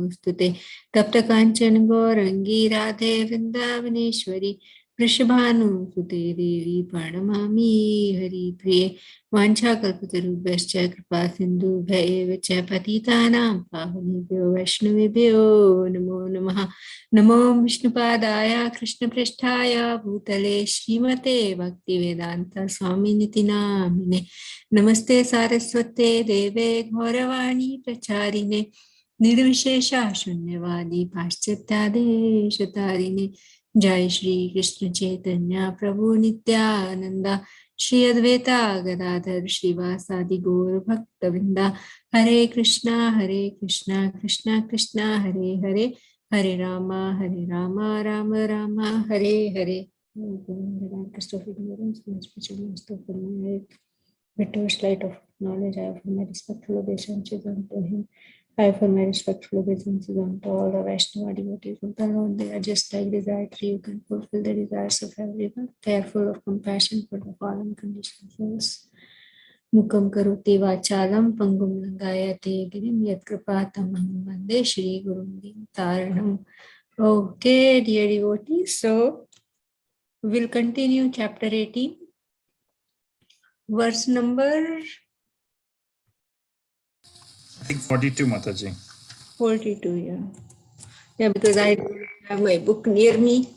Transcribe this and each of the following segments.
नमोस्तुते तप्त कांचन गौरंगी राधे वृंदावनेश्वरी वृषभानुसुते देवी प्रणमामि हरिप्रिये वाञ्छाकल्पतरुभ्यश्च कृपा सिन्धुभ्य एव च पतितानां पावनेभ्यो वैष्णवेभ्यो नमो नमः। नमो विष्णुपादाय कृष्णपृष्ठाय भूतले श्रीमते भक्तिवेदान्त स्वामिनिति नामिने। नमस्ते सारस्वते देवे गौरवाणी प्रचारिणे निर्विशेषा शून्यवादी पाश्चात्यादेशतारिणे। जय श्री कृष्ण चैतन्य प्रभु नित्यानंदा श्री अद्वैता गदाधर श्रीवासादि गौर भक्तवृंदा। हरे कृष्णा कृष्णा कृष्णा हरे हरे, हरे Ram Ram Ram Hare Hare. Victor's light of knowledge, I offer my respectful obeisances unto him. I offer my respectful obeisances unto all the Vaishnava devotees of the Lord. They are just like desire tree, you can fulfill the desires of everyone. They are full of compassion for the fallen conditioned souls. Mukam karoti vachalam pangum langayate girim yat kripatamaham vande Shri Gurum Taranam. Okay, dear devotees, so we'll continue chapter 18. Verse number, I think 42, Mataji. 42, yeah. Yeah, because I don't have my book near me.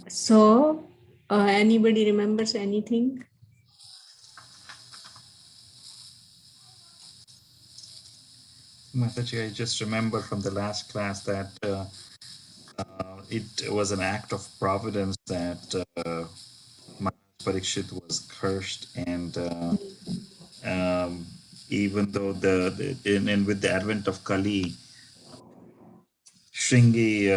So, anybody remembers anything? Mataji, I just remember from the last class that it was an act of providence that Maharaj Pariksit was cursed, and even though with the advent of Kali, Shringi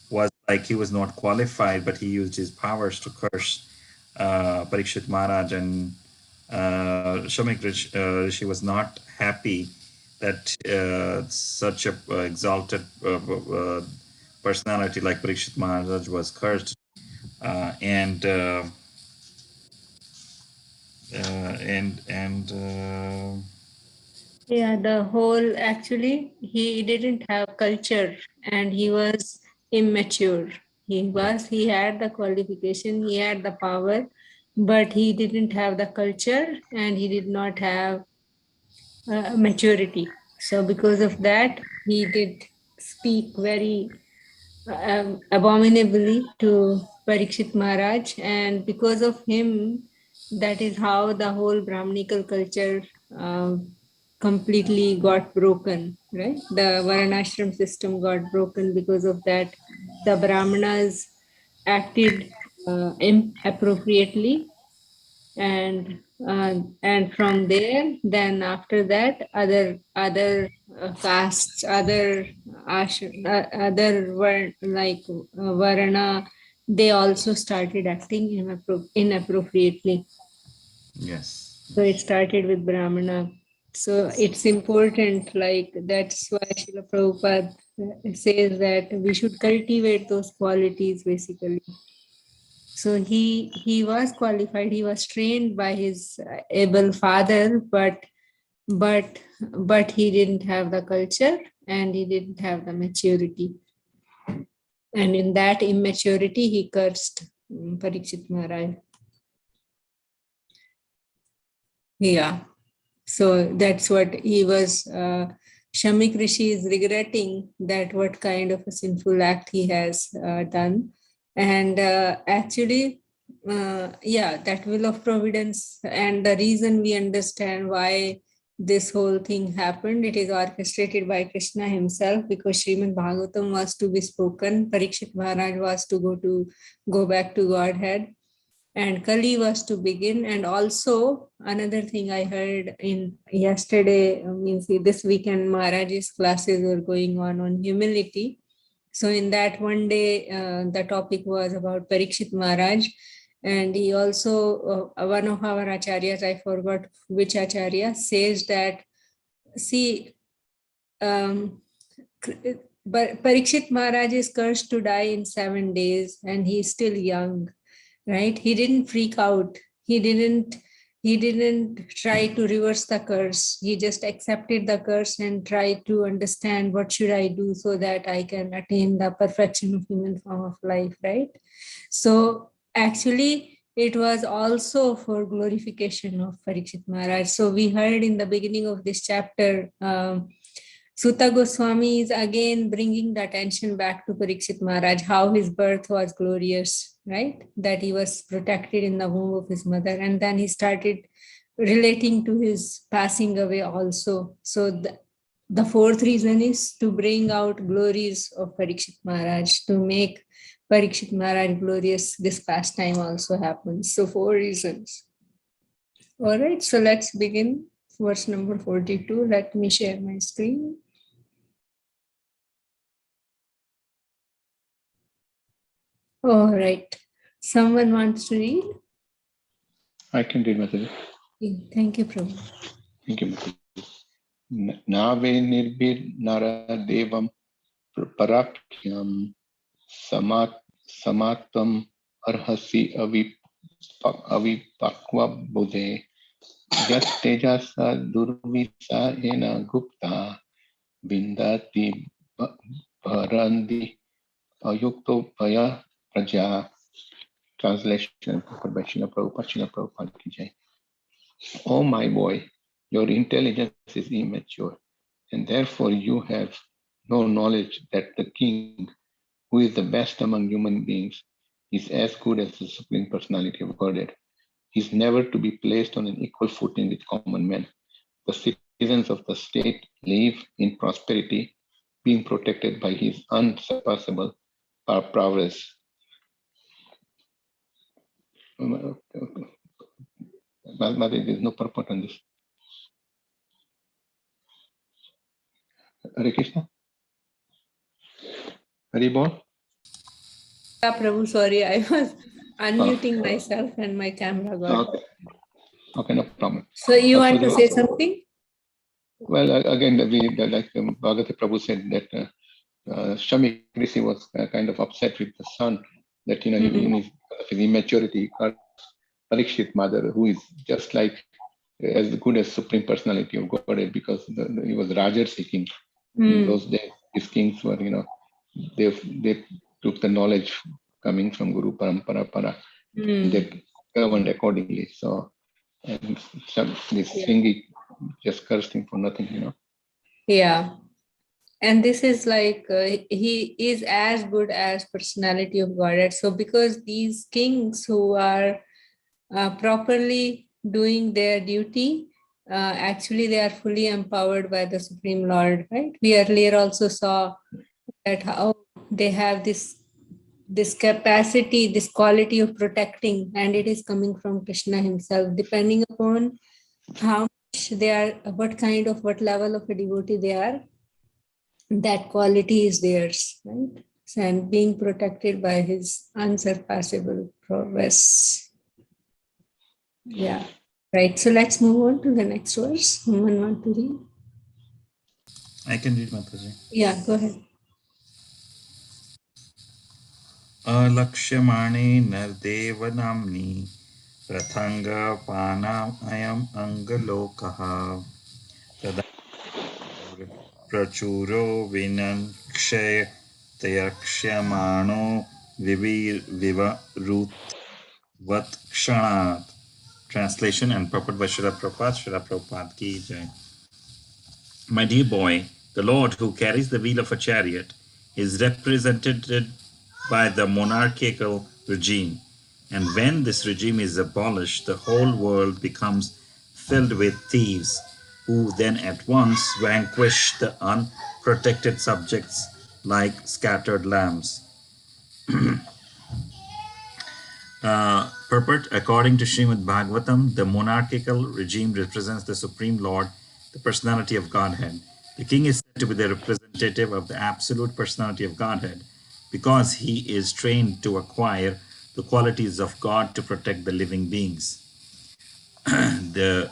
was like he was not qualified, but he used his powers to curse Pariksit Maharaj, and Shamik Rishi was not happy that such a exalted personality like Pariksit Maharaj was cursed, and Yeah, the whole, actually, he didn't have culture and he was immature. He had the qualification, he had the power, but he didn't have the culture and he did not have maturity. So because of that, he did speak very abominably to Pariksit Maharaj, and because of him, that is how the whole Brahminical culture completely got broken, right? The Varnashram system got broken because of that. The Brahmanas acted inappropriately, and from there, then after that, other castes, other Varna, they also started acting inappropriately. yes. So it started with Brahmana. So it's important, like that's why Srila Prabhupada says that we should cultivate those qualities basically. So he was qualified, he was trained by his able father, but he didn't have the culture and he didn't have the maturity. And in that immaturity, he cursed Pariksit Maharaj. Yeah. So that's what he was. Shamik Rishi is regretting that what kind of a sinful act he has done. And actually, that will of providence, and the reason we understand why this whole thing happened, it is orchestrated by Krishna himself, because Srimad Bhagavatam was to be spoken, Pariksit Maharaj was to go back to Godhead, and Kali was to begin. And also another thing I heard in yesterday, means this weekend, Maharaj's classes were going on humility. So in that one day, the topic was about Pariksit Maharaj. And he also, one of our acharyas, I forgot which acharya, says that, see, but Pariksit Maharaj is cursed to die in 7 days and he's still young, right? He didn't freak out. He didn't he didn't try to reverse the curse. He just accepted the curse and tried to understand what should I do so that I can attain the perfection of human form of life, right? So actually, it was also for glorification of Pariksit Maharaj. So we heard in the beginning of this chapter, Sutta Goswami is again bringing the attention back to Pariksit Maharaj, how his birth was glorious, right? That he was protected in the womb of his mother. And then he started relating to his passing away also. So the fourth reason is to bring out glories of Pariksit Maharaj, to make Pariksit Maharaj glorious. This pastime also happens. So 4 reasons. All right, so let's begin. Verse number 42. Let me share my screen. All right. Someone wants to read? I can read, Mataji. Thank you, Prabhu. Thank you, Mataji. Nave nirbir nara devam parakyam samatam arhasi avipakva bodhe yat tejasa durvisa ena gupta vindati bharandi ayukto bhaya praja. Translation by Srila Prabhupada ki jai. Oh my boy, your intelligence is immature, and therefore you have no knowledge that the king, who is the best among human beings, is as good as the Supreme Personality of Godhead. He is never to be placed on an equal footing with common men. The citizens of the state live in prosperity, being protected by his unsurpassable prowess. Mother, there's no purport on this. Hare Krishna. Haribol. Yeah, Prabhu, sorry, I was unmuting myself and my camera got. Okay, no problem. So you want to say something? Well, again, like Bhagavata Prabhu said that Shamik Rishi was kind of upset with the son that, in his immaturity, Pariksit mother, who is just like as good as Supreme Personality of Godhead, because he was Rajarsi king. In those days, his kings were, they took the knowledge coming from Guru Parampara. They governed accordingly. So, and this Sringi just cursed him for nothing, Yeah. And this is like, he is as good as personality of Godhead. So because these kings who are properly doing their duty, actually they are fully empowered by the Supreme Lord, right? We earlier also saw that how they have this capacity, this quality of protecting, and it is coming from Krishna himself, depending upon how much they are, what level of a devotee they are, that quality is theirs, right? And being protected by his unsurpassable prowess. Yeah, right. So let's move on to the next verse. Someone want to read? I can read, Mataji. Yeah, go ahead. Alakshmane Nardev Namni Rathanga Panam Ayam Angalokaha Tada Prachuro Vinan Kshay Tayakshemano Viva Ruth Vat Kshanat. Translation and purport by Srila Prabhupada ki jai. My dear boy, the Lord who carries the wheel of a chariot is represented by the monarchical regime. And when this regime is abolished, the whole world becomes filled with thieves who then at once vanquish the unprotected subjects like scattered lambs. Purport: according to Srimad Bhagavatam, the monarchical regime represents the Supreme Lord, the personality of Godhead. The king is said to be the representative of the absolute personality of Godhead because he is trained to acquire the qualities of God to protect the living beings. The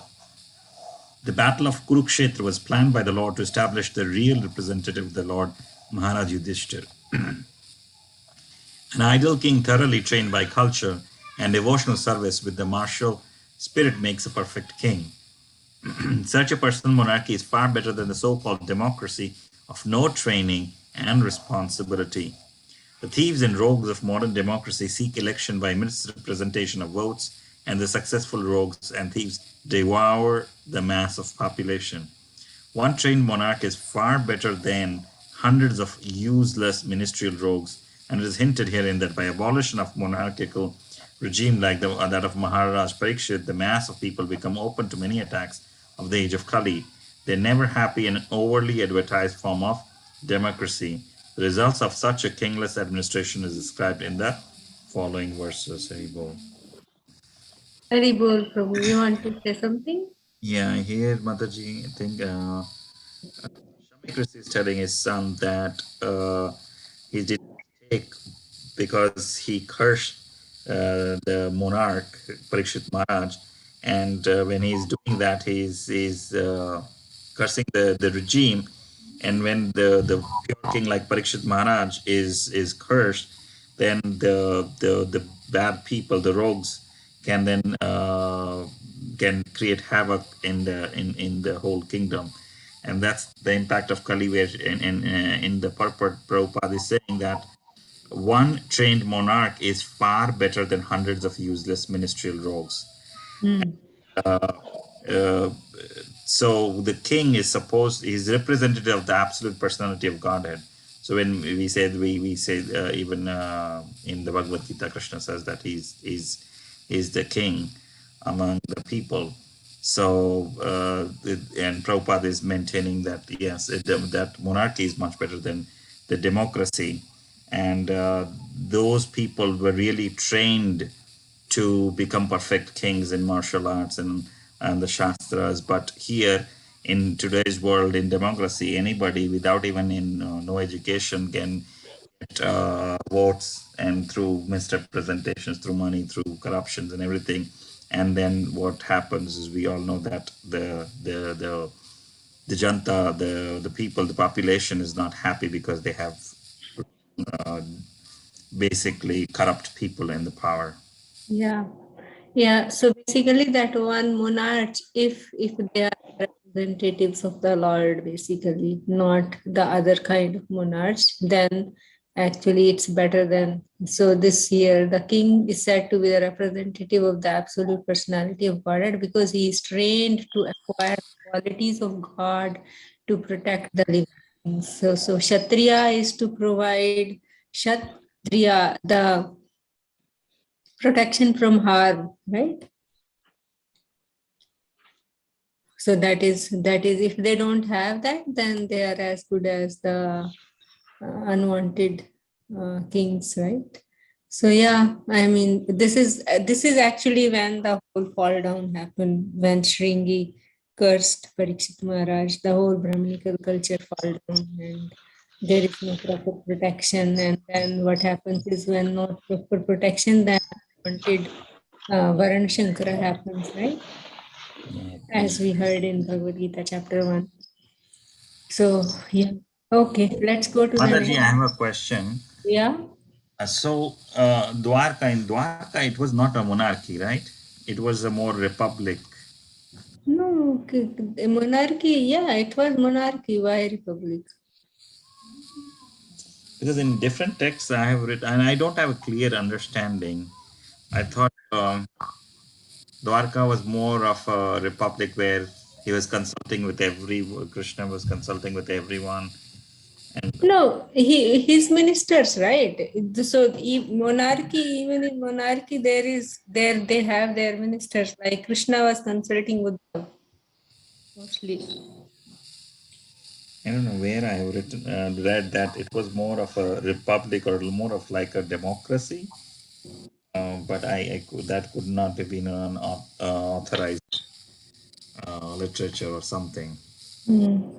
battle of Kurukshetra was planned by the Lord to establish the real representative of the Lord, Maharaja Yudhishthira. An ideal king thoroughly trained by culture and devotional service with the martial spirit makes a perfect king. Such a personal monarchy is far better than the so-called democracy of no training and responsibility. The thieves and rogues of modern democracy seek election by misrepresentation of votes, and the successful rogues and thieves devour the mass of population. One trained monarch is far better than hundreds of useless ministerial rogues, and it is hinted herein that by abolition of monarchical regime like that of Maharaja Pariksit, the mass of people become open to many attacks of the age of Kali. They are never happy in an overly advertised form of democracy. The results of such a kingless administration is described in the following verses. Haribol. Haribol, Prabhu, you want to say something? Yeah, here Mataji, I think Shamikris is telling his son that he did take because he cursed the monarch Parikshit Maharaj, and when he's doing that, he's cursing the regime, and when the pure king like Parikshit Maharaj is cursed, then the bad people, the rogues, can then can create havoc in the whole kingdom, and that's the impact of Kali. Where in the purport, Prabhupada is saying that one trained monarch is far better than hundreds of useless ministerial rogues. Mm. Uh, so the king is supposed is representative of the absolute personality of Godhead. So when we said we say even in the Bhagavad Gita, Krishna says that he's the king among the people. So and Prabhupada is maintaining that yes, that monarchy is much better than the democracy, and those people were really trained to become perfect kings in martial arts and the shastras. But here in today's world, in democracy, anybody without even in no education can get votes, and through misrepresentations, through money, through corruptions and everything. And then what happens is we all know that the janta, the people, the population is not happy because they have uh, basically corrupt people in the power. Yeah. Yeah. So basically that one monarch, if they are representatives of the Lord, basically, not the other kind of monarchs, then actually it's better than. So this year the king is said to be the representative of the absolute personality of Godhead because he is trained to acquire qualities of God to protect the living. So Kshatriya is to provide Kshatriya the protection from harm, right? So that is if they don't have that, then they are as good as the unwanted kings, right? So yeah, I mean, this is actually when the whole fall down happened, when Shringi cursed Pariksit Maharaj, the whole Brahminical culture fall down, and there is no proper protection. And then what happens is when not proper protection, then unwanted Varan Shankara happens, right? As we heard in Bhagavad Gita chapter 1. So, yeah. Okay, let's go to the Mataji, I next. have a question. Yeah. Dwarka, it was not a monarchy, right? It was a more republic. No, monarchy. Yeah, it was monarchy. Why republic? Because in different texts I have read, and I don't have a clear understanding. I thought Dwarka was more of a republic where he was consulting with Krishna was consulting with everyone. And No, his ministers, right? So monarchy, even in monarchy, they have their ministers. Like Krishna was consulting with them mostly. I don't know where I have read that it was more of a republic or more of like a democracy. But that could not have been an authorized literature or something. Hmm.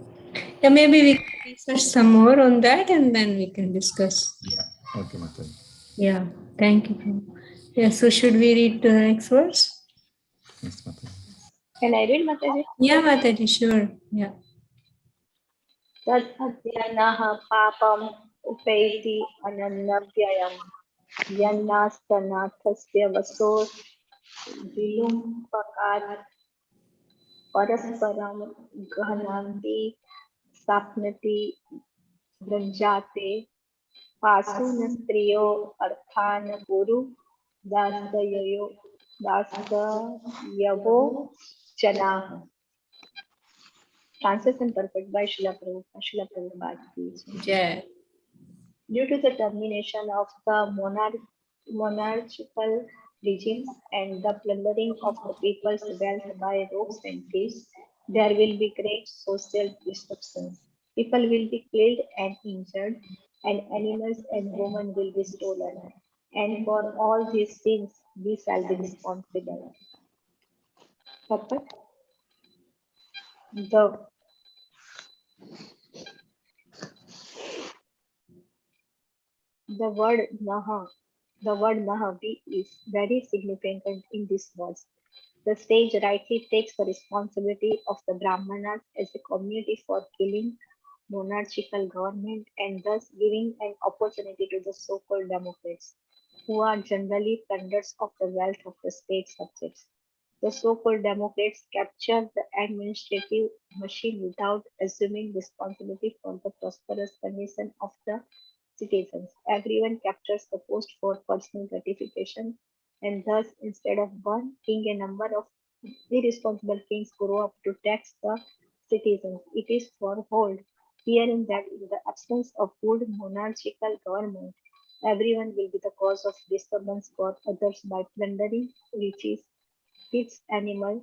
Yeah, maybe we can research some more on that and then we can discuss. Yeah. Okay, Mataji. Yeah, thank you. Prabhu. Yeah, so should we read the next verse? Yes, Mataji. Can I read, Mataji? Yeah, Mataji, sure. Yeah. Tad adhyanaha papam upaiti anannavyayam yannastanathasya vasor विलुम्पकात् परस्परं गहनान्ति साप्नति भृञ्जाते पासून स्त्रियो अर्थान गुरु दासयो दासयवो जनाः. Translation purport by Srila Prabhupada ki jai. Jai. Due to the termination of the monarchical regimes and the plundering of the people's wealth by rogues and thieves, there will be great social disruptions. People will be killed and injured, and animals and women will be stolen. And for all these things, we shall be responsible. Purport. The word Nahavi is very significant in this verse. The sage rightly takes the responsibility of the Brahmanas as a community for killing monarchical government and thus giving an opportunity to the so-called democrats, who are generally plunderers of the wealth of the state subjects. The so-called democrats capture the administrative machine without assuming responsibility for the prosperous condition of the citizens. Everyone captures the post for personal gratification, and thus, instead of one king, a number of irresponsible kings grow up to tax the citizens. It is foretold herein that in the absence of good monarchical government, everyone will be the cause of disturbance for others by plundering riches, kids, animals,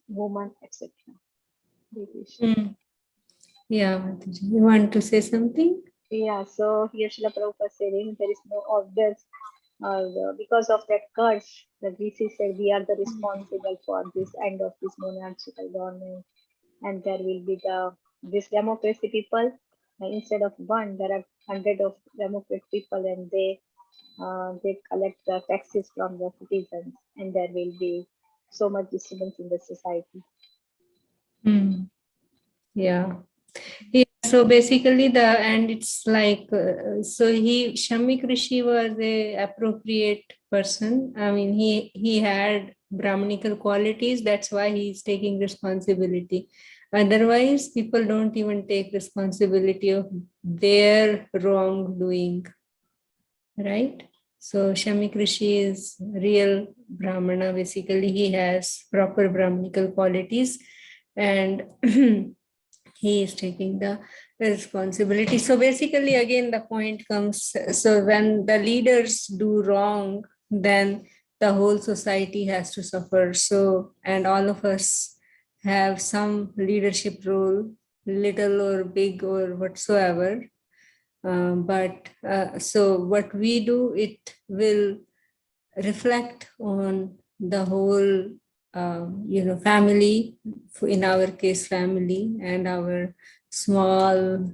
women, etc. Yeah, Mataji. You want to say something? Yeah, so here Srila Prabhupada saying there is no obvious, because of that curse, the VC said we are the responsible for this end of this monarchical government, and there will be this democracy people. Instead of one, there are 100 of democratic people, and they collect the taxes from the citizens, and there will be so much disturbance in the society. Yeah. So basically it's like, Shamik Rishi was a appropriate person. I mean, he had Brahmanical qualities. That's why he's taking responsibility. Otherwise, people don't even take responsibility of their wrongdoing, right? So Shamik Rishi is real Brahmana. Basically, he has proper Brahmanical qualities, and he is taking the responsibility. So basically, again, the point comes, so when the leaders do wrong, then the whole society has to suffer. So, and all of us have some leadership role, little or big or whatsoever. So what we do, it will reflect on the whole family, in our case family, and our small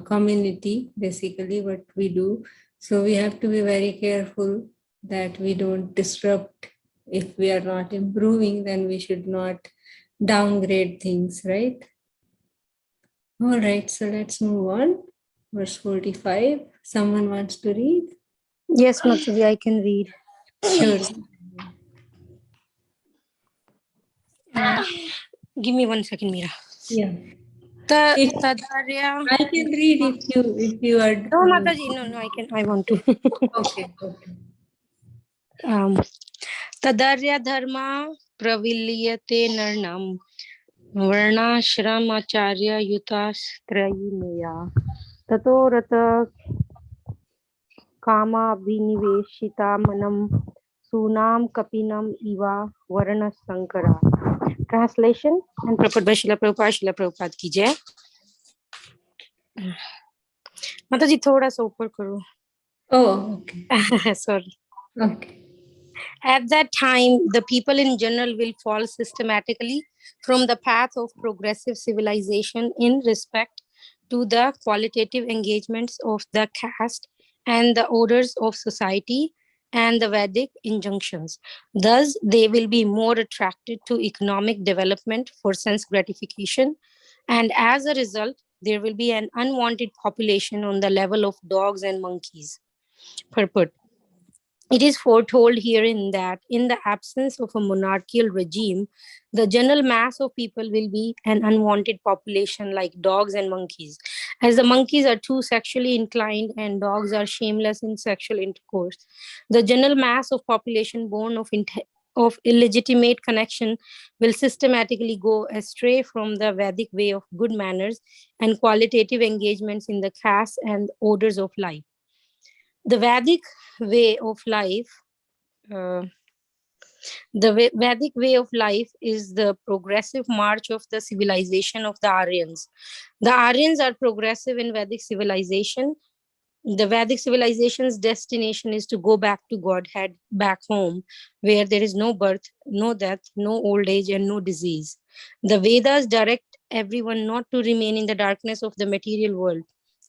community, basically what we do. So we have to be very careful that we don't disrupt. If we are not improving, then we should not downgrade things, right? All right, so let's move on. Verse 45. Someone wants to read? Yes, Mataji, I can read. Sure. Give me 1 second, Meera. Yeah. Tadarya. I can read if you are. No, Mataji, no, I want to. Okay. Tadarya dharma pravilyate narnam varnashramacharya yutastrayineya tato rata kama abhiniveshita manam sunam kapinam iva varna sankara. Translation and purport by Srila Prabhupada ki jai. Mataji, thoda sa upar karo. Oh, okay. Sorry. Okay. At that time, the people in general will fall systematically from the path of progressive civilization in respect to the qualitative engagements of the caste and the orders of society and the Vedic injunctions. Thus, they will be more attracted to economic development for sense gratification, and as a result, there will be an unwanted population on the level of dogs and monkeys. Purport. It is foretold herein that in the absence of a monarchical regime, the general mass of people will be an unwanted population like dogs and monkeys. As the monkeys are too sexually inclined and dogs are shameless in sexual intercourse, the general mass of population born of illegitimate connection will systematically go astray from the Vedic way of good manners and qualitative engagements in the caste and orders of life. The Vedic way of life uh, Vedic way of life is the progressive march of the civilization of the Aryans. The Aryans are progressive in Vedic civilization. The Vedic civilization's destination is to go back to Godhead, back home, where there is no birth, no death, no old age, and no disease. The Vedas direct everyone not to remain in the darkness of the material world,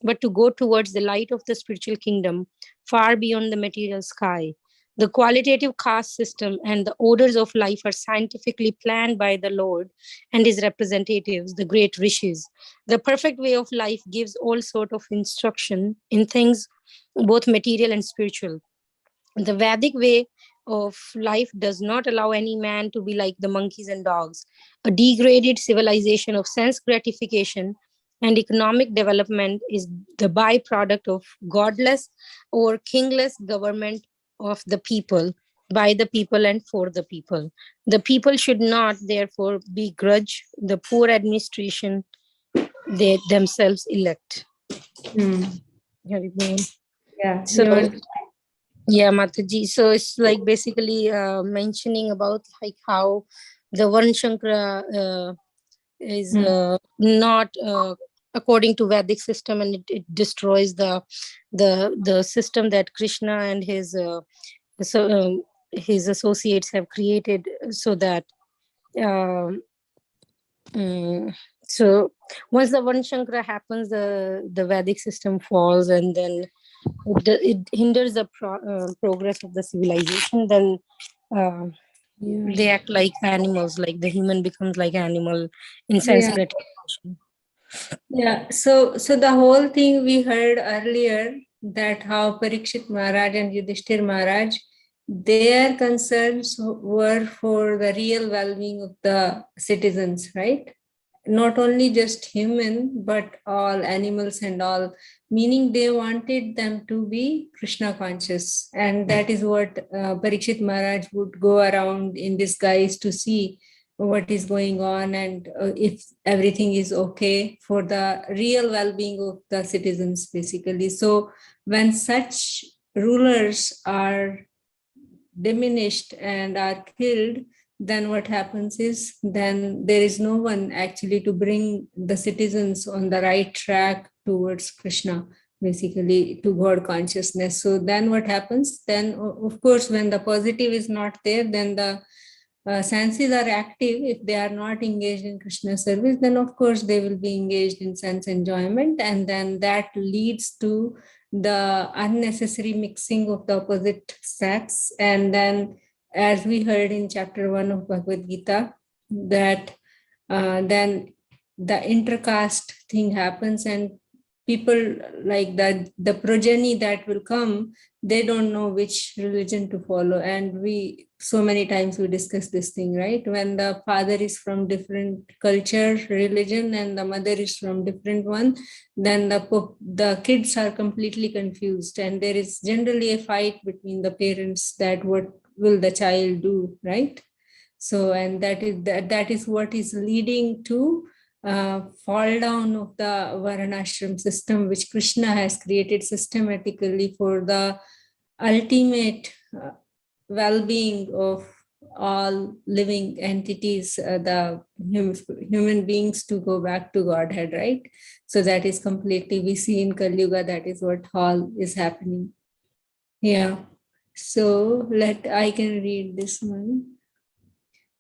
but to go towards the light of the spiritual kingdom, far beyond the material sky. The qualitative caste system and the orders of life are scientifically planned by the Lord and his representatives, the great rishis. The perfect way of life gives all sort of instruction in things both material and spiritual. The Vedic way of life does not allow any man to be like the monkeys and dogs. A degraded civilization of sense gratification and economic development is the byproduct of godless or kingless government of the people, by the people and for the people. The people should not, therefore, begrudge the poor administration they themselves elect. Hmm. Hari Bol. Yeah, So, you want yeah, Mataji. So it's like basically mentioning about like how the Varun Shankara is Hmm. not according to Vedic system, and it destroys the system that Krishna and so, his associates have created, so that um, mm, so once the Varun Shankara happens, the Vedic system falls, and then it hinders the progress of the civilization. Then uh, yeah. they act like animals, like the human becomes like animal in sense Yeah. gratification. Yeah, so the whole thing we heard earlier, that how Pariksit Maharaj and Yudhishthir Maharaj, their concerns were for the real well-being of the citizens, right? Not only just human, but all animals and all, meaning they wanted them to be Krishna conscious. And that is what Pariksit Maharaj would go around in disguise to see what is going on, and if everything is okay for the real well-being of the citizens, basically. So when such rulers are diminished and are killed, then what happens is, then there is no one actually to bring the citizens on the right track towards Krishna, basically to God consciousness. So then what happens? Then, of course, when the positive is not there, then the senses are active. If they are not engaged in Krishna service, then of course they will be engaged in sense enjoyment, and then that leads to the unnecessary mixing of the opposite sex. And then, as we heard in chapter 1 of Bhagavad Gita, that then the intercaste thing happens, and people like the progeny that will come, they don't know which religion to follow. And we, so many times we discuss this thing, right? When the father is from different culture, religion, and the mother is from different one, then the kids are completely confused, and there is generally a fight between the parents, that what will the child do, right? So, and that is what is leading to fall down of the Varnashram system, which Krishna has created systematically for the ultimate well-being of all living entities, the human beings, to go back to Godhead, right? So that is completely, we see in Kali Yuga, that is what all is happening. Yeah. So I can read this one.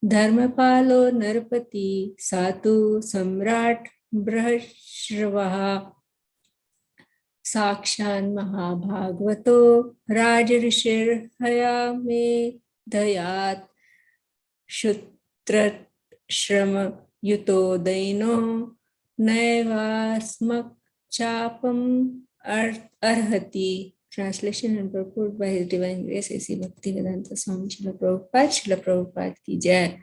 धर्मपालो नरपति सातु सम्राट बृहश्रवः साक्षान् महाभागवतो राजऋषिर्हया मे दयात् श्रुत्रश्रम Yuto दैनो नैवास्मक् चापम् अर्हति Translation and purport by His Divine Grace A.C. Bhaktivedanta Swami Srila Prabhupada ki jai.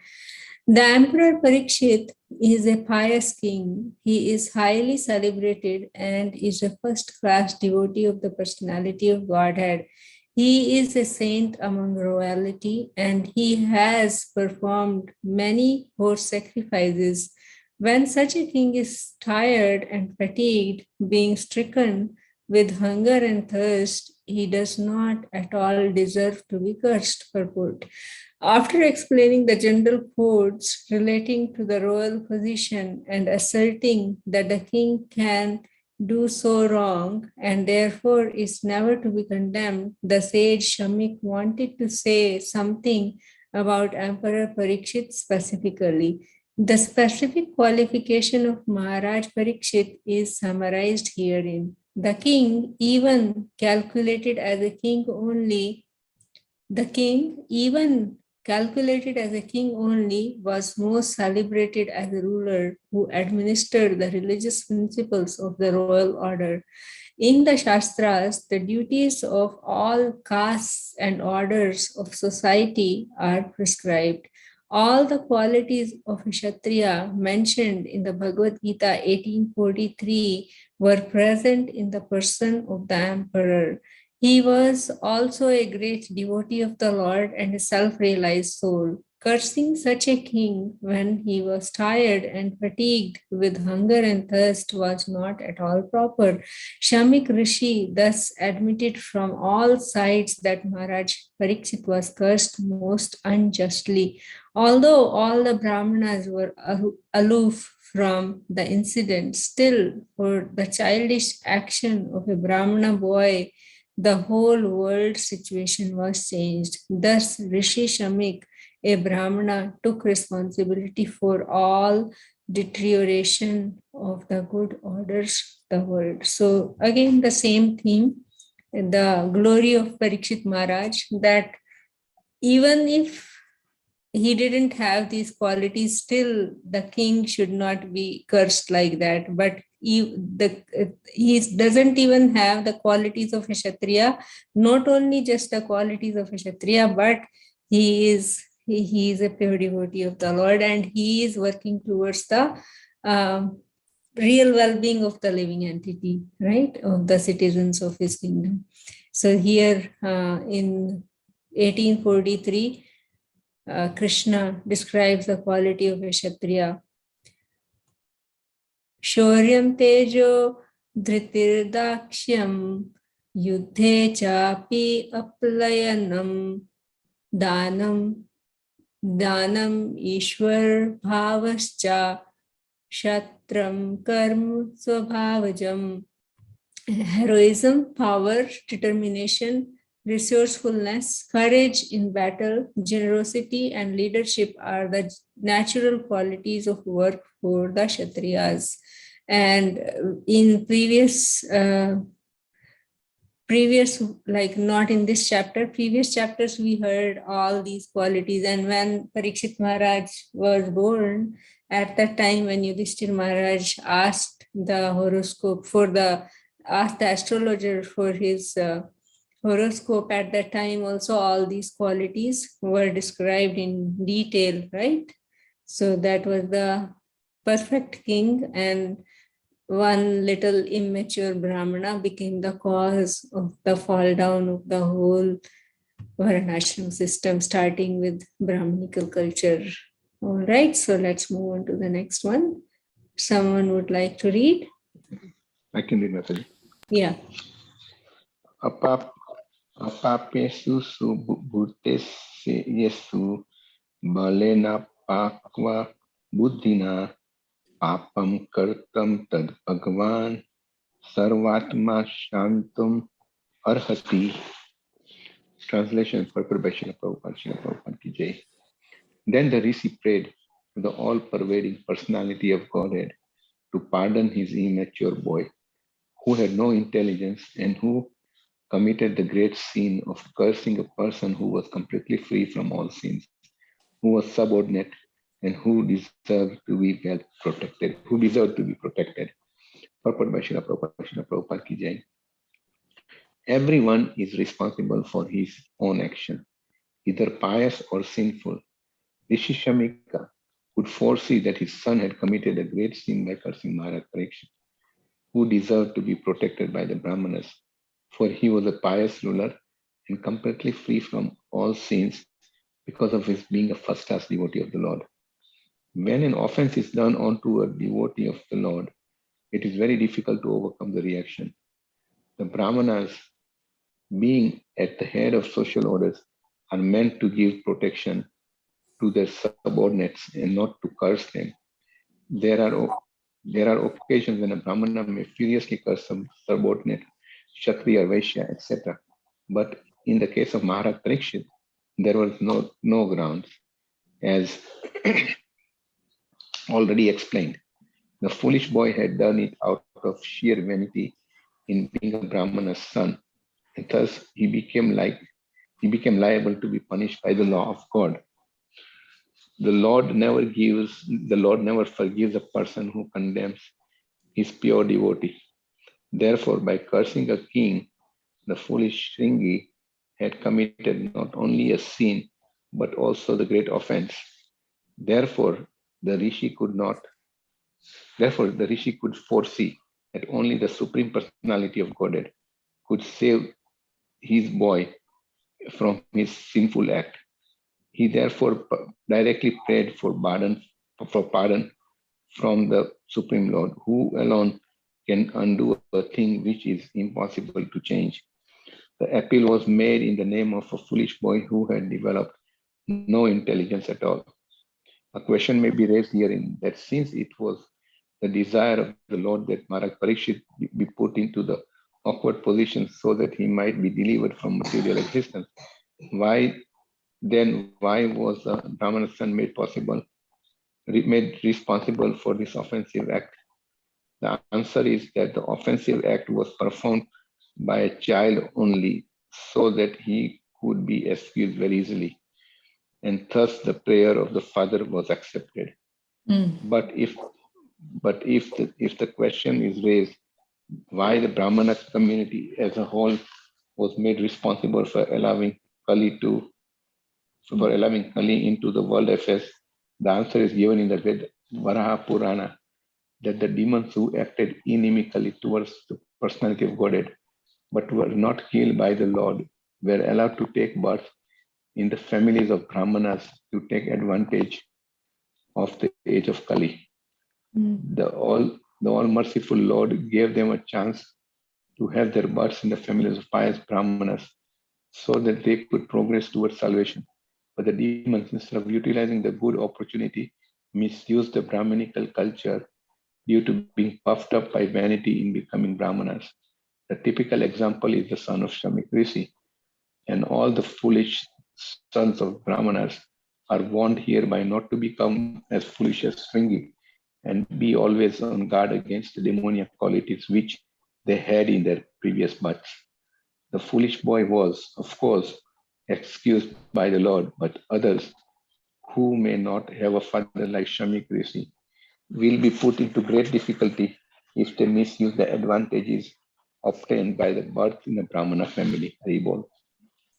The Emperor Pariksit is a pious king. He is highly celebrated and is a first-class devotee of the personality of Godhead. He is a saint among royalty, and he has performed many horse sacrifices. When such a king is tired and fatigued, being stricken with hunger and thirst, he does not at all deserve to be cursed. Purport. After explaining the general codes relating to the royal position and asserting that the king can do so wrong and therefore is never to be condemned, the sage Shamik wanted to say something about Emperor Pariksit specifically. The specific qualification of Maharaj Pariksit is summarized herein. The king, even calculated as a king only, was most celebrated as a ruler who administered the religious principles of the royal order. In the Shastras, the duties of all castes and orders of society are prescribed. All the qualities of a Kshatriya mentioned in the Bhagavad Gita 1843 were present in the person of the emperor. He was also a great devotee of the Lord and a self-realized soul. Cursing such a king when he was tired and fatigued with hunger and thirst was not at all proper. Shamik Rishi thus admitted from all sides that Maharaj Pariksit was cursed most unjustly. Although all the Brahmanas were aloof from the incident, still for the childish action of a Brahmana boy, the whole world situation was changed. Thus, Rishi Shamik, a Brahmana, took responsibility for all deterioration of the good orders of the world. So again, the same theme, the glory of Pariksit Maharaj, that even if he didn't have these qualities, still the king should not be cursed like that. But he doesn't even have the qualities of a Kshatriya, not only just the qualities of a Kshatriya, but he is a pure devotee of the Lord, and he is working towards the real well-being of the living entity, right, of the citizens of his kingdom. So here in 1843, Krishna describes the quality of a Kshatriya. Shoryam tejo dhritirdakshyam yuddhe chapi aplayanam danam ishwar bhavascha shatram karma swabhavajam. Heroism, power, determination, resourcefulness, courage in battle, generosity, and leadership are the natural qualities of work for the Kshatriyas. And in previous, like not in this chapter, previous chapters, we heard all these qualities. And when Pariksit Maharaj was born, at that time when Yudhishthir Maharaj asked the horoscope asked the astrologer for his horoscope, at that time also all these qualities were described in detail, right? So that was the perfect king, and one little immature Brahmana became the cause of the fall down of the whole Varnashram system, starting with Brahminical culture. All right, so let's move on to the next one. Someone would like to read? I can read, Mataji. Yeah. Apapesu bhutesye yesu balena pakva buddhina papam kartam tad bhagavan sarvatma shantum arhati. Translation purport by Srila Prabhupada ki jai. Then the Rishi prayed to the all-pervading personality of Godhead to pardon his immature boy, who had no intelligence and who committed the great sin of cursing a person who was completely free from all sins, who was subordinate, and who deserved to be well protected, Purport by Srila Prabhupada ki jai. Everyone is responsible for his own action, either pious or sinful. Rishi Shamika could foresee that his son had committed a great sin by cursing Maharaja Pariksit, who deserved to be protected by the Brahmanas, for he was a pious ruler and completely free from all sins because of his being a first-class devotee of the Lord. When an offense is done onto a devotee of the Lord, it is very difficult to overcome the reaction. The Brahmanas, being at the head of social orders, are meant to give protection to their subordinates and not to curse them. There are occasions when a Brahmana may furiously curse some subordinate, Kshatriya, Vaishya, etc. But in the case of Maharaj Pariksit, there was no grounds, as already explained. The foolish boy had done it out of sheer vanity in being a Brahmana's son, and thus he became liable to be punished by the law of God. The Lord never forgives a person who condemns his pure devotee. Therefore, by cursing a king, the foolish Shringi had committed not only a sin, but also the great offense. Therefore, the Rishi could foresee that only the Supreme Personality of Godhead could save his boy from his sinful act. He therefore directly prayed for pardon from the Supreme Lord, who alone can undo a thing which is impossible to change. The appeal was made in the name of a foolish boy who had developed no intelligence at all. A question may be raised herein that since it was the desire of the Lord that Maharaj Pariksit be put into the awkward position so that he might be delivered from material existence, why was the Brahmana's son made responsible for this offensive act? The answer is that the offensive act was performed by a child only, so that he could be excused very easily, and thus the prayer of the father was accepted. But if the question is raised, why the Brahmana community as a whole was made responsible for allowing Kali into the world affairs, the answer is given in the great Varaha Purana, that the demons who acted inimically towards the personality of Godhead, but were not killed by the Lord, were allowed to take birth in the families of Brahmanas to take advantage of the age of Kali. The all-merciful Lord gave them a chance to have their births in the families of pious Brahmanas so that they could progress towards salvation. But the demons, instead of utilizing the good opportunity, misused the Brahminical culture due to being puffed up by vanity in becoming Brahmanas. The typical example is the son of Shamik Rishi, and all the foolish sons of Brahmanas are warned hereby not to become as foolish as Shringi and be always on guard against the demoniac qualities which they had in their previous births. The foolish boy was, of course, excused by the Lord, but others who may not have a father like Shamik Rishi will be put into great difficulty if they misuse the advantages obtained by the birth in a Brahmana family. Haribol.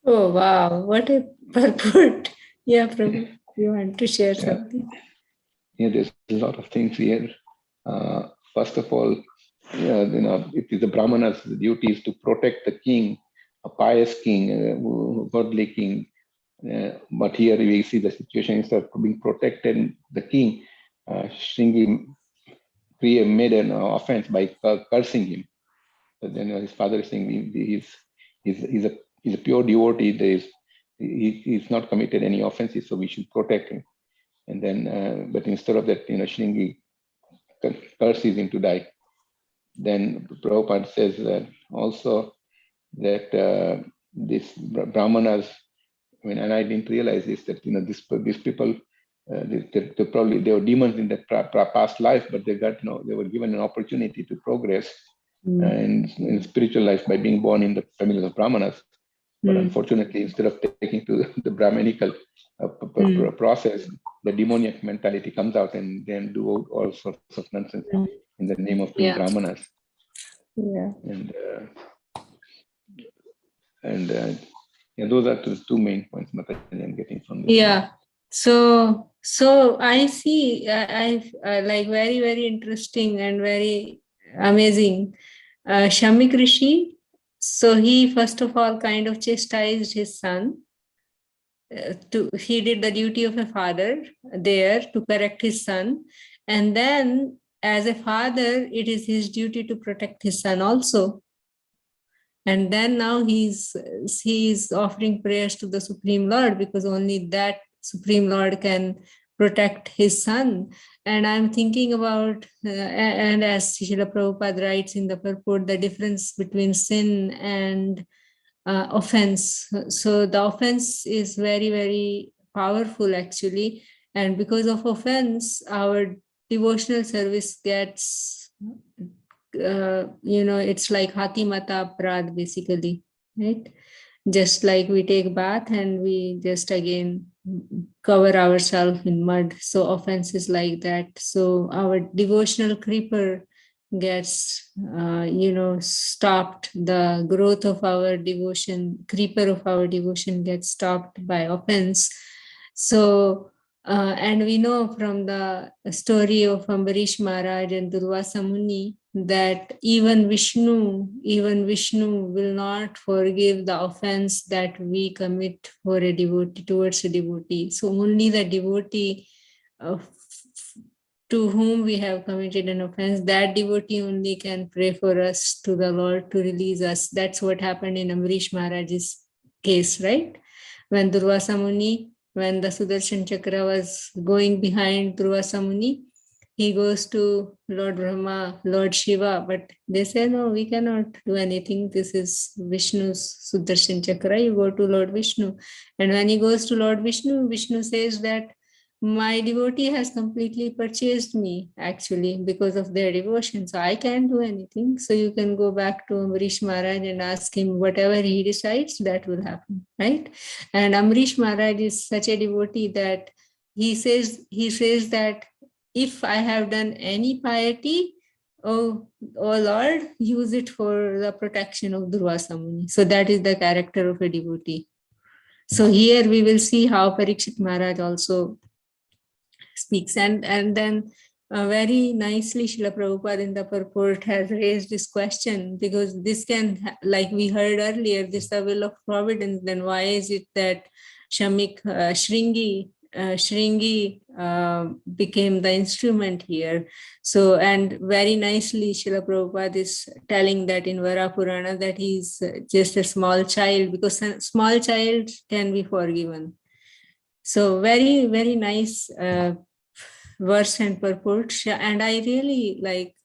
Oh, wow. What a purport. Yeah, Prabhu, you want to share something? Yeah, there's a lot of things here. First of all, it is the Brahmana's duty is to protect the king, a pious king, godly king. But here we see the situation instead of being protected, the king, Shringi made an offense by cursing him. But then his father is saying he's a pure devotee. He's not committed any offenses, so we should protect him. And then, but instead of that, Shringi curses him to die. Then Prabhupada says that also that these Brahmanas, and I didn't realize this, that these people, they were demons in their past life, but they were given an opportunity to progress in spiritual life by being born in the families of Brahmanas. But unfortunately, instead of taking to the Brahminical process, the demoniac mentality comes out and then do all sorts of nonsense in the name of being Brahmanas. Yeah. And And yeah, those are the two main points Mataji I'm getting from this. Yeah. So I see, I like very interesting and very amazing. Shamik Rishi, so he first of all kind of chastised his son. He did the duty of a father there to correct his son, and then as a father, it is his duty to protect his son also. And then now he's offering prayers to the Supreme Lord, because only that Supreme Lord can protect his son. And I'm thinking about, and as Srila Prabhupada writes in the purport, the difference between sin and offense. So the offense is very powerful actually. And because of offense, our devotional service gets it's like hati mata prad basically, right? Just like we take bath and we just again cover ourselves in mud. So offense is like that. So our devotional creeper gets stopped. The growth of our devotion, creeper of our devotion gets stopped by offense. So and we know from the story of Ambarish Maharaj and Durvasa Muni that even Vishnu will not forgive the offense that we commit for a devotee, towards a devotee. So only the devotee to whom we have committed an offense, that devotee only can pray for us to the Lord to release us. That's what happened in Ambarish Maharaj's case, right? When Durvasa Muni, when the Sudarshan Chakra was going behind Durvasa Muni, he goes to Lord Brahma, Lord Shiva, but they say, no, we cannot do anything. This is Vishnu's Sudarshan Chakra. You go to Lord Vishnu. And when he goes to Lord Vishnu, Vishnu says that my devotee has completely purchased me actually because of their devotion. So I can't do anything. So you can go back to Ambarish Maharaj and ask him whatever he decides, that will happen, right? And Ambarish Maharaj is such a devotee that he says that if I have done any piety, oh Lord, use it for the protection of Durvasa Muni. So that is the character of a devotee. So here we will see how Pariksit Maharaj also speaks. And then very nicely Srila Prabhupada in the purport has raised this question, because this can, like we heard earlier, this is the will of providence. Then why is it that Shringi became the instrument here? So, and very nicely Srila Prabhupada is telling that in Vara Purana that he's just a small child, because a small child can be forgiven. So very nice verse and purport. And I really like,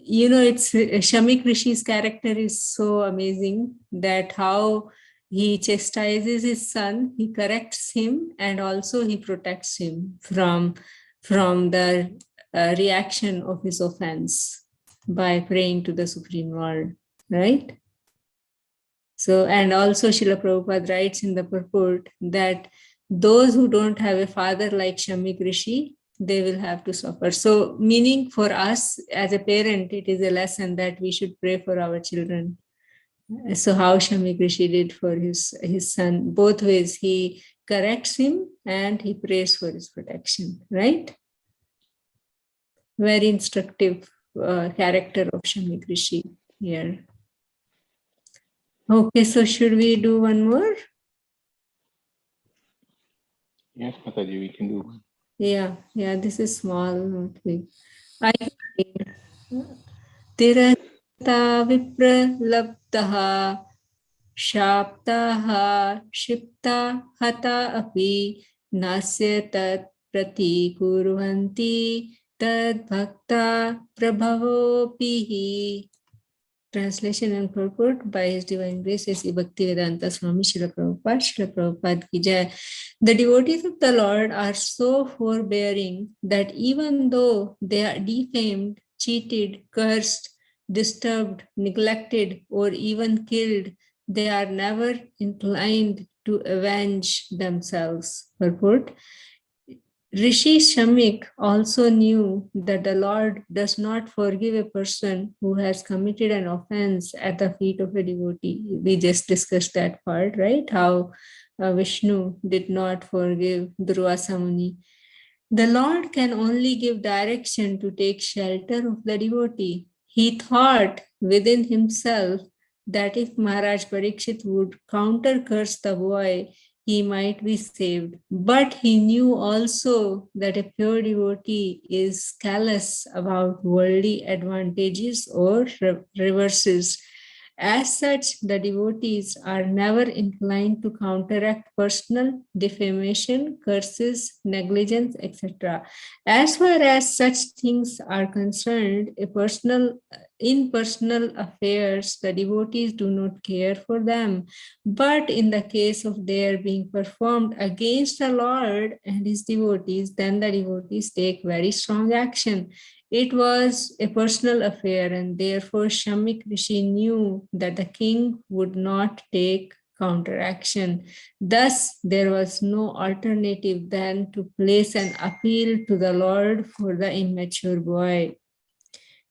it's Shamik Rishi's character is so amazing, that how he chastises his son, he corrects him, and also he protects him from the reaction of his offense by praying to the Supreme Lord, right? So, and also Srila Prabhupada writes in the purport that those who don't have a father like Shamik Rishi, they will have to suffer. So, meaning for us as a parent, it is a lesson that we should pray for our children. So how Shamik Rishi did for his son, both ways, he corrects him and he prays for his protection, right? Very instructive character of Shamik Rishi here. Okay, so should we do one more? Yes, Mataji, we can do one. Yeah, this is small, not big. I Tirasta vipralabdaha Shaptaha Shipta Hata Api Nasya Tat Pratikurvanti Tad Bhakta Prabhavopihi. Translation and purport by His Divine Grace S.E. Bhaktivedanta Swami Srila Prabhupada ki jai. The devotees of the Lord are so forbearing that even though they are defamed, cheated, cursed, disturbed, neglected, or even killed, they are never inclined to avenge themselves. Purport. Rishi Shamik also knew that the Lord does not forgive a person who has committed an offense at the feet of a devotee. We just discussed that part, right? How Vishnu did not forgive Durvasa Muni. The Lord can only give direction to take shelter of the devotee. He thought within himself that if Maharaj Pariksit would counter curse the boy, he might be saved. But he knew also that a pure devotee is callous about worldly advantages or reverses. As such, the devotees are never inclined to counteract personal defamation, curses, negligence, etc. As far as such things are concerned, in personal affairs, the devotees do not care for them. But in the case of their being performed against the Lord and his devotees, then the devotees take very strong action. It was a personal affair, and therefore Shamik Rishi knew that the king would not take counteraction. Thus, there was no alternative than to place an appeal to the Lord for the immature boy.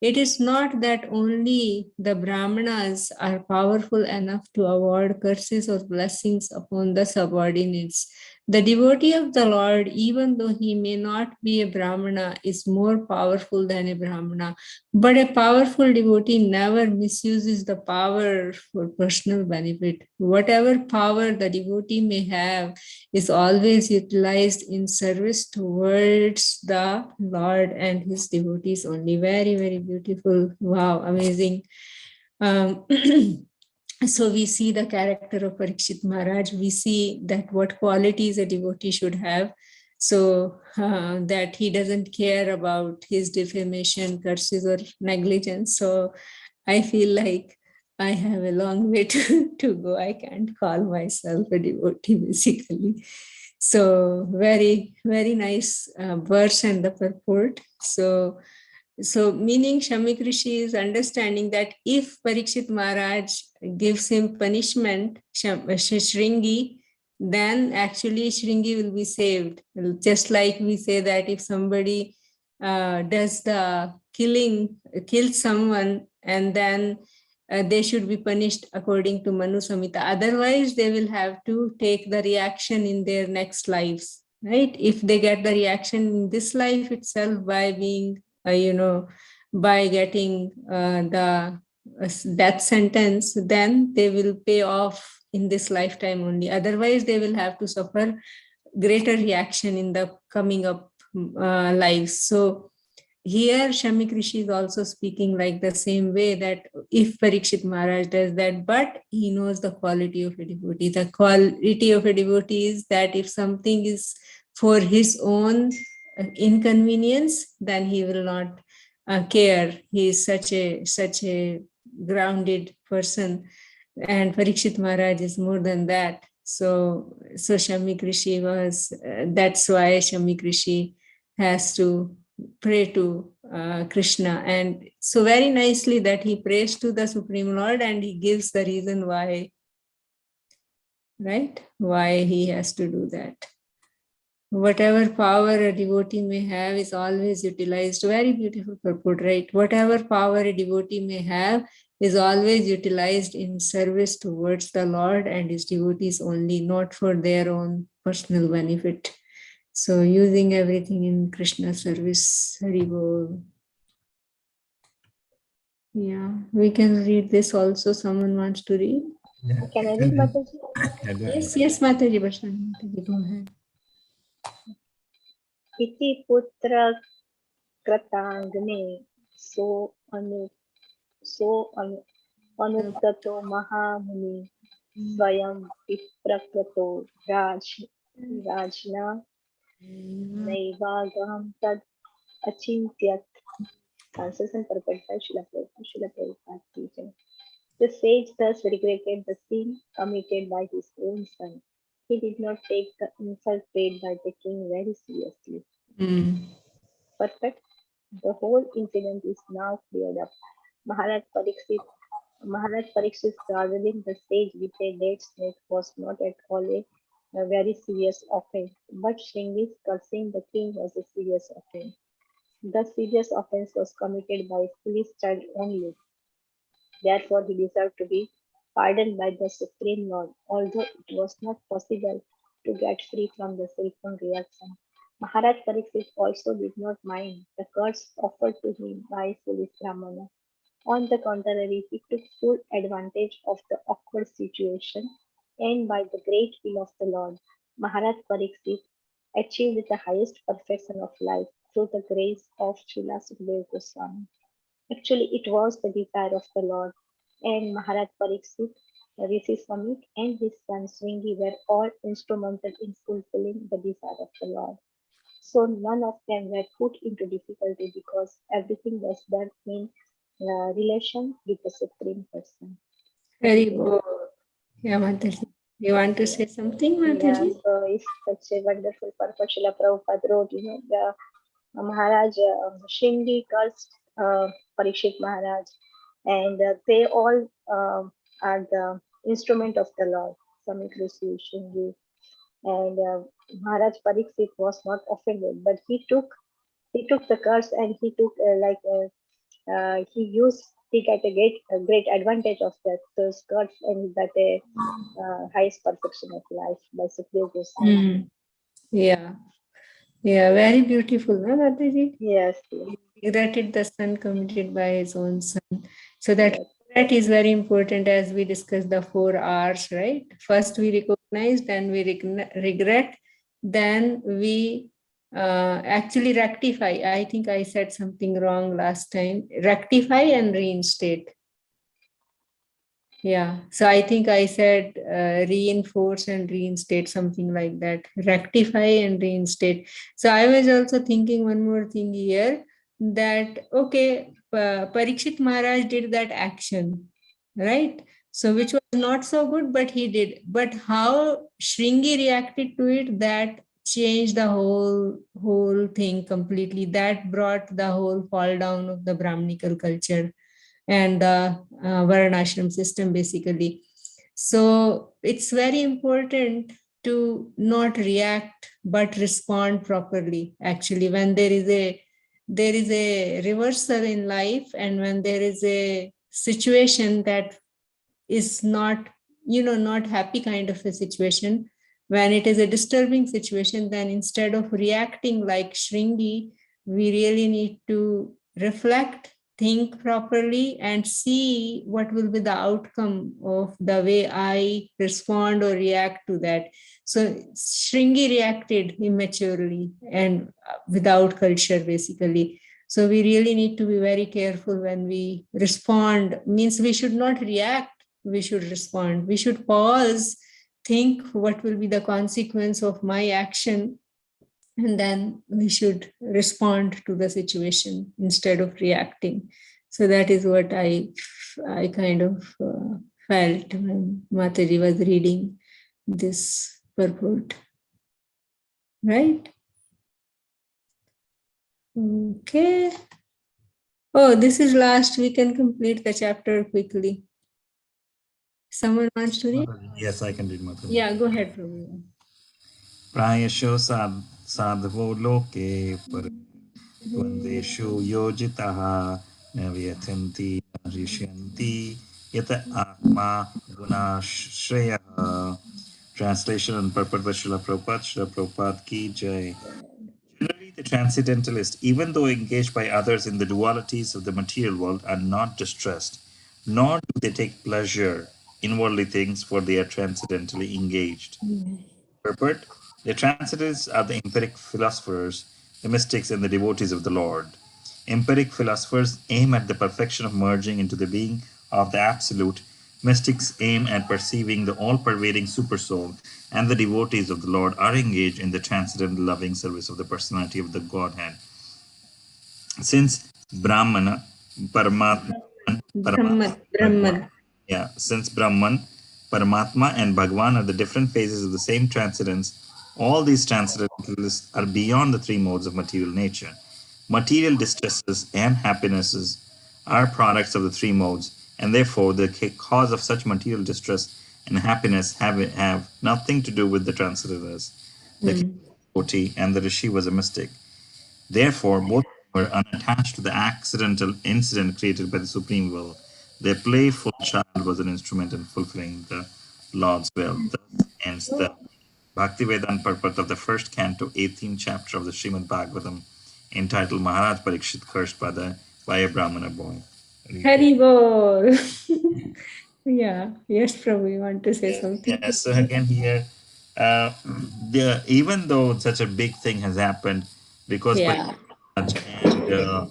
It is not that only the Brahmanas are powerful enough to award curses or blessings upon the subordinates. The devotee of the Lord, even though he may not be a Brahmana, is more powerful than a Brahmana. But a powerful devotee never misuses the power for personal benefit. Whatever power the devotee may have is always utilized in service towards the Lord and his devotees only. Very, very beautiful. Wow, amazing. Um, so we see the character of Parikshit Maharaj. We see that what qualities a devotee should have. So that he doesn't care about his defamation, curses, or negligence. So I feel like I have a long way to go. I can't call myself a devotee, basically. So very, very nice verse and the purport. So meaning Shamik Rishi is understanding that if Parikshit Maharaj gives him punishment, Shringi, then actually Shringi will be saved. Just like we say that if somebody does the kills someone, and then they should be punished according to Manu Samhita. Otherwise, they will have to take the reaction in their next lives, right? If they get the reaction in this life itself by being by getting the death sentence, then they will pay off in this lifetime only. Otherwise, they will have to suffer greater reaction in the coming up lives. So here Shamik Rishi is also speaking like the same way, that if Parikshit Maharaj does that, but he knows the quality of a devotee. The quality of a devotee is that if something is for his own inconvenience, then he will not care. He is such a grounded person, and Parikshit Maharaj is more than that. So Shamik Rishi was. That's why Shamik Rishi has to pray to Krishna, and so very nicely that he prays to the Supreme Lord, and he gives the reason why, right? Why he has to do that. Whatever power a devotee may have is always utilized. Very beautiful purport, right? Whatever power a devotee may have is always utilized in service towards the Lord and his devotees only, not for their own personal benefit. So using everything in Krishna service. Hari Bol. Yeah, we can read this also. Someone wants to read? Yeah. Can I read, Mataji? Yeah, go ahead. Yes, Mataji, Mataji, go ahead. Iti putra kratangne so anuttato mahamuni swayam viprakrato rajna naivagam tad achintyat. Translation purport by Srila Prabhupada teaching. The sage thus regretted the sin committed by his own son. He did not take the insult paid by the king very seriously. Perfect. The whole incident is now cleared up. Maharaj Parikshit's gargling the sage with a dead snake was not at all a a very serious offense, but Shringi's cursing the king was a serious offense. The serious offense was committed by a foolish child only. Therefore, he deserved to be pardoned by the Supreme Lord, although it was not possible to get free from the silken reaction. Maharaj Pariksit also did not mind the curse offered to him by foolish Brahmana. On the contrary, he took full advantage of the awkward situation, and by the great will of the Lord, Maharaj Pariksit achieved the highest perfection of life through the grace of Srila Sukadeva Goswami. Actually, it was the desire of the Lord, and Maharaj Pariksit, Rishi Samit, and his son Swingi were all instrumental in fulfilling the desire of the Lord. So none of them were put into difficulty because everything was done in relation with the Supreme Person. Very Yeah, good. Yeah, Mataji. You want to say something, yeah. Mataji? So it's such a wonderful purpose. Srila Prabhupada wrote, the Maharaj Shindi cursed Parikshit Maharaj, and they all are the instrument of the Lord. Samit Rishi, Shindi, and Maharaj Pariksit was not offended, but he took the curse and he took he got a great advantage of that those curse and got a highest perfection of life by Sukadeva Goswami. Mm. Yeah. Yeah, very beautiful, no, Mataji? Yes, yes, He regretted the son committed by his own son. So that yes, regret is very important as we discuss the 4 R's, right? First we recognize, then we regret, then we actually rectify. I think I said something wrong last time. Rectify and reinstate. Yeah, so I think I said reinforce and reinstate, something like that. Rectify and reinstate. So I was also thinking one more thing here, that okay, Parikshit Maharaj did that action, right? So which was not so good, but he did. But how Shringi reacted to it, that changed the whole thing completely. That brought the whole fall down of the Brahminical culture and the Varnashram system, basically. So it's very important to not react but respond properly. Actually, when there is a reversal in life, and when there is a situation that is not happy kind of a situation, when it is a disturbing situation, then instead of reacting like Shringi, we really need to reflect, think properly, and see what will be the outcome of the way I respond or react to that. So Shringi reacted immaturely and without culture, basically. So we really need to be very careful when we respond. Means we should not react, we should respond. We should pause, think what will be the consequence of my action, and then we should respond to the situation instead of reacting. So that is what I kind of felt when Mataji was reading this purport. Right? Okay. Oh, this is last. We can complete the chapter quickly. Someone wants to read? Yes, I can read Mataji. Yeah, go ahead, Prabhu. Prayasho sadhavo loke द्वन्द्वेषु योजितः न व्यथन्ति न हृष्यन्ति यत आत्मा गुणाश्रयः. Translation and purport by Srila Prabhupada. Srila Prabhupada ki jai. Generally, the transcendentalists, even though engaged by others in the dualities of the material world, are not distressed, nor do they take pleasure in worldly things, for they are transcendentally engaged. Purport: the transcendentalists are the empiric philosophers, the mystics, and the devotees of the Lord. Empiric philosophers aim at the perfection of merging into the being of the Absolute. Mystics aim at perceiving the all-pervading Supersoul, and the devotees of the Lord are engaged in the transcendental loving service of the personality of the Godhead. Since Brahman, Paramatma, and Bhagwan are the different phases of the same transcendence, all these transcendentalists are beyond the three modes of material nature. Material distresses and happinesses are products of the three modes, and therefore the cause of such material distress and happiness have nothing to do with the translators. The king was a devotee and the rishi was a mystic. Therefore, both were unattached to the accidental incident created by the supreme will. Their playful child was an instrument in fulfilling the Lord's will. Thus ends the Bhaktivedanta purport of the first canto, 18th chapter of the Srimad Bhagavatam, entitled Maharaj Pariksit cursed by a Brahmana boy. Hari Bol. Yeah. Yes, Prabhu, you want to say something? Yeah, so again here, even though such a big thing has happened, because Yeah. Pariksit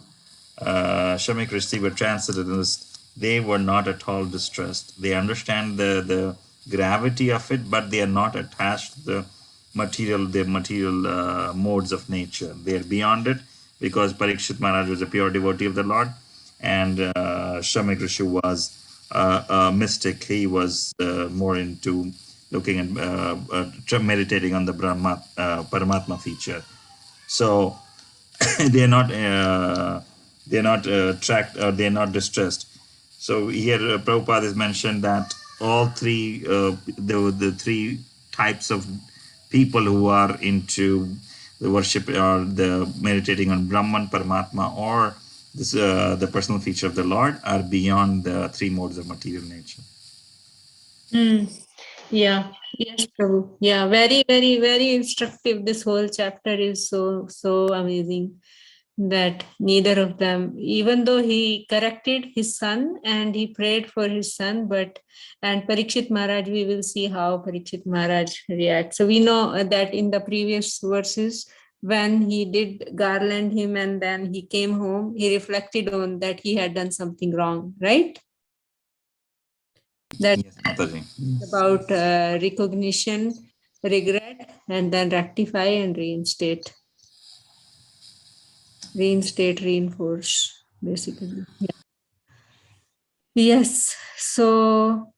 and Shamik Rishi were transcendentalists, they were not at all distressed. They understand the gravity of it, but they are not attached to the material modes of nature. They are beyond it, because Parikshit Maharaj was a pure devotee of the Lord, and Shamik Rishi was a mystic. He was more into looking at meditating on the Paramatma feature. So they're not tracked, or they're not distressed. So here Prabhupada has mentioned that all three the three types of people who are into the worship or the meditating on Brahman, Paramatma, or this the personal feature of the Lord are beyond the three modes of material nature. Yeah. Yes, Prabhu. Yeah, very, very, very instructive. This whole chapter is so amazing that neither of them, even though he corrected his son and he prayed for his son, and Parikshit Maharaj, we will see how Parikshit Maharaj reacts. So we know that in the previous verses, when he did garland him and then he came home, he reflected on that he had done something wrong, right? That Yes, Mataji. about recognition, regret, and then rectify and reinstate, reinforce, basically. Yeah. Yes. So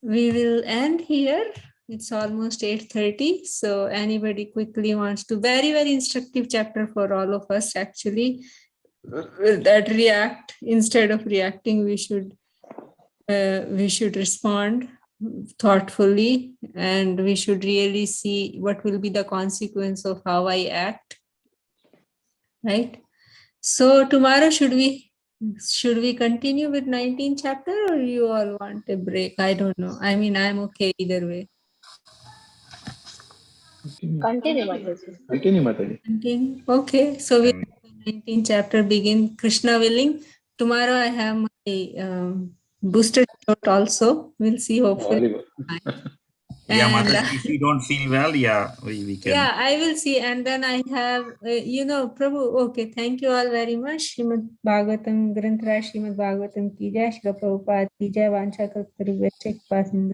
we will end here. It's almost 8:30. So anybody quickly wants to, very, very instructive chapter for all of us, actually, that react. Instead of reacting, we should respond thoughtfully, and we should really see what will be the consequence of how I act, right? So tomorrow, should we continue with 19th chapter, or you all want a break? I don't know. I mean, I'm okay either way. Continue, Mataji. Continue, Mataji. Continue. Okay, so we 19th chapter begin, Krishna willing. Tomorrow I have my booster shot also. We'll see, hopefully. Very good. Yeah, And Mataji, if you don't feel well, we can. yeah, I will see. And then I have, Prabhu, okay, thank you all very much. Srimad Bhagavatam, Granthra Srimad Bhagavatam ki jai, Shri Prabhupada ki jai, Vancha Kalpatarubhasya Kripa Sindhu.